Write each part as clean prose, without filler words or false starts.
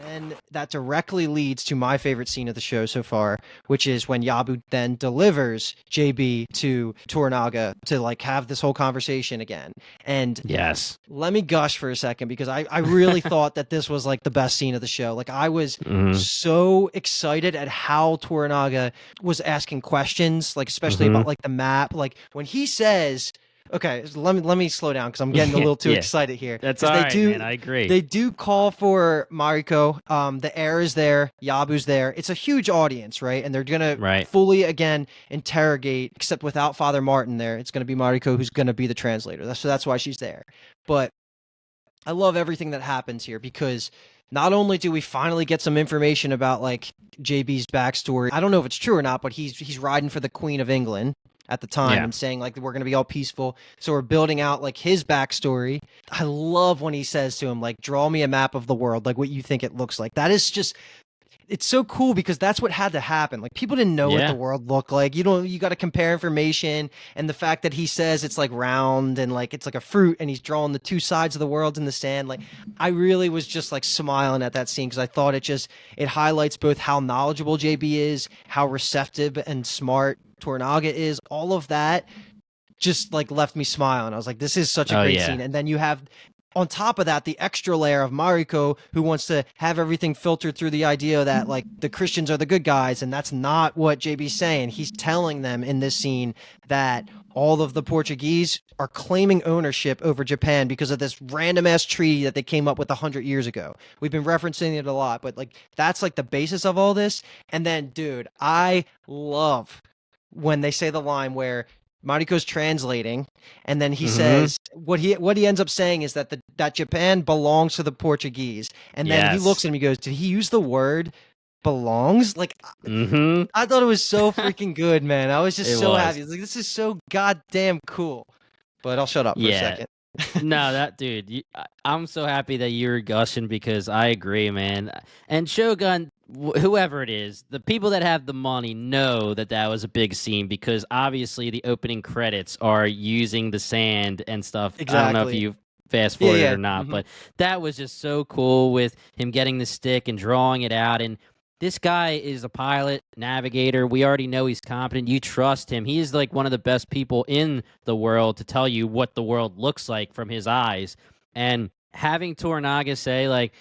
And that directly leads to my favorite scene of the show so far, which is when Yabu then delivers JB to Toranaga to like have this whole conversation again. And Yes. let me gush for a second because I really thought that this was like the best scene of the show. Like I was Mm-hmm. so excited at how Toranaga was asking questions, like especially Mm-hmm. about like the map. Like when he says, okay, so let me slow down because I'm getting a Yeah. little too Yeah. excited here. That's Because all right, man. I agree. they do call for Mariko. The heir is there, Yabu's there. It's a huge audience, right? And they're gonna Right. fully again interrogate, except without Father Martin there. It's gonna be Mariko who's gonna be the translator. So that's why she's there. But I love everything that happens here because not only do we finally get some information about like JB's backstory, I don't know if it's true or not, but he's riding for the Queen of England at the time Yeah. and saying like we're gonna be all peaceful. So we're building out like his backstory. I love when he says to him like, "Draw me a map of the world, like what you think it looks like." That is just it's so cool because that's what had to happen. Like people didn't know what the Yeah. world looked like. You got to compare information and the fact that he says it's like round and like it's like a fruit and he's drawing the two sides of the world in the sand. Like I really was just like smiling at that scene because I thought it highlights both how knowledgeable JB is, how receptive and smart Tornaga is, all of that just like left me smiling. I was like, this is such a Oh great yeah. scene. And then you have on top of that the extra layer of Mariko who wants to have everything filtered through the idea that like the Christians are the good guys, and that's not what JB's saying. He's telling them in this scene that all of the Portuguese are claiming ownership over Japan because of this random ass treaty that they came up with 100 years ago. We've been referencing it a lot, but like that's like the basis of all this. And then, dude, I love when they say the line where Mariko's translating, and then he Mm-hmm. says what he ends up saying is that that Japan belongs to the Portuguese, and then he looks Yes. at him, he goes, "Did he use the word belongs?" Like Mm-hmm. I thought it was so freaking good, man. I was just It so was. happy. Like this is so goddamn cool. But I'll shut up for a Yeah. second. No, that dude. I'm so happy that you're gushing because I agree, man. And Shogun, whoever it is, the people that have the money know that that was a big scene because obviously the opening credits are using the sand and stuff. I don't know if Exactly. you fast Yeah, forwarded yeah. or not, Hmm. but that was just so cool with him getting the stick and drawing it out. And this guy is a pilot, navigator. We already know he's competent. You trust him. He is like one of the best people in the world to tell you what the world looks like from his eyes. And having Tornaga say, like,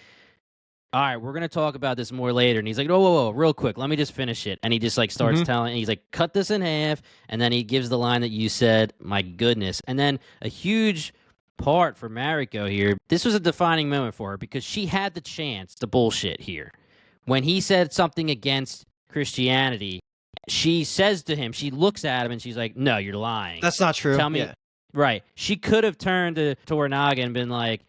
all right, we're gonna talk about this more later. And he's like, whoa, real quick, let me just finish it. And he just like starts Hmm. telling, and he's like, cut this in half, and then he gives the line that you said, my goodness. And then a huge part for Mariko here. This was a defining moment for her because she had the chance to bullshit here. When he said something against Christianity, she says to him, she looks at him and she's like, no, you're lying. That's not true. Tell me, Yeah. right. She could have turned to Tornaga and been like,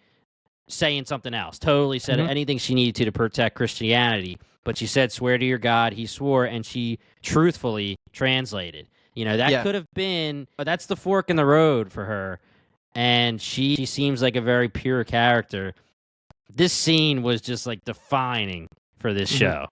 saying something else. Totally said Hmm. anything she needed to protect Christianity. But she said, swear to your God. He swore, and she truthfully translated. You know, that Yeah. could have been, that's the fork in the road for her. And she seems like a very pure character. This scene was just like defining for this Hmm. show.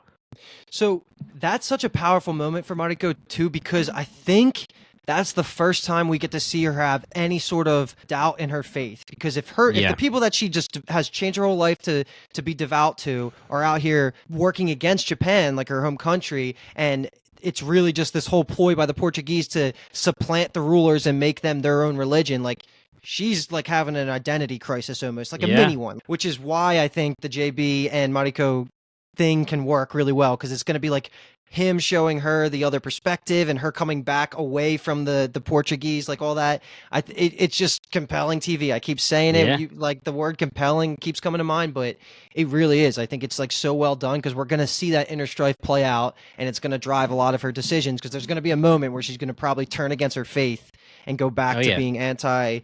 So that's such a powerful moment for Mariko too, because I think that's the first time we get to see her have any sort of doubt in her faith. Because if the Yeah. people that she just has changed her whole life to be devout to are out here working against Japan, like her home country, and it's really just this whole ploy by the Portuguese to supplant the rulers and make them their own religion, like she's like having an identity crisis almost, like a Yeah. mini one, which is why I think the JB and Mariko thing can work really well because it's going to be like him showing her the other perspective and her coming back away from the Portuguese, like all that. It's just compelling TV. I keep saying it. Yeah. You like the word compelling keeps coming to mind, but it really is. I think it's like so well done because we're going to see that inner strife play out, and it's going to drive a lot of her decisions because there's going to be a moment where she's going to probably turn against her faith and go Oh, back to yeah. being anti,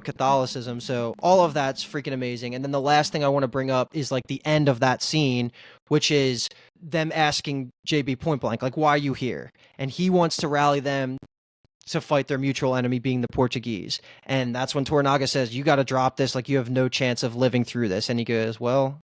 Catholicism. So all of that's freaking amazing. And then the last thing I want to bring up is like the end of that scene, which is them asking JB point blank, like, why are you here? And he wants to rally them to fight their mutual enemy being the Portuguese. And that's when Tornaga says, you got to drop this. Like, you have no chance of living through this. And he goes, well,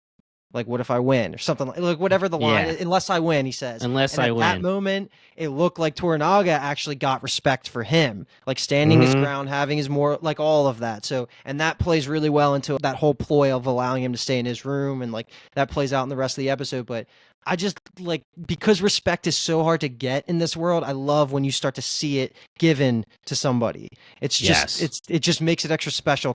Like, what if I win or something like whatever the line Yeah. is, unless I win, he says. Unless And I at that win. moment, it looked like Toranaga actually got respect for him, like standing his Mhm. ground, having his more like all of that. So, and that plays really well into that whole ploy of allowing him to stay in his room, and like that plays out in the rest of the episode. But I just like, because respect is so hard to get in this world, I love when you start to see it given to somebody. It's just Yes. it just makes it extra special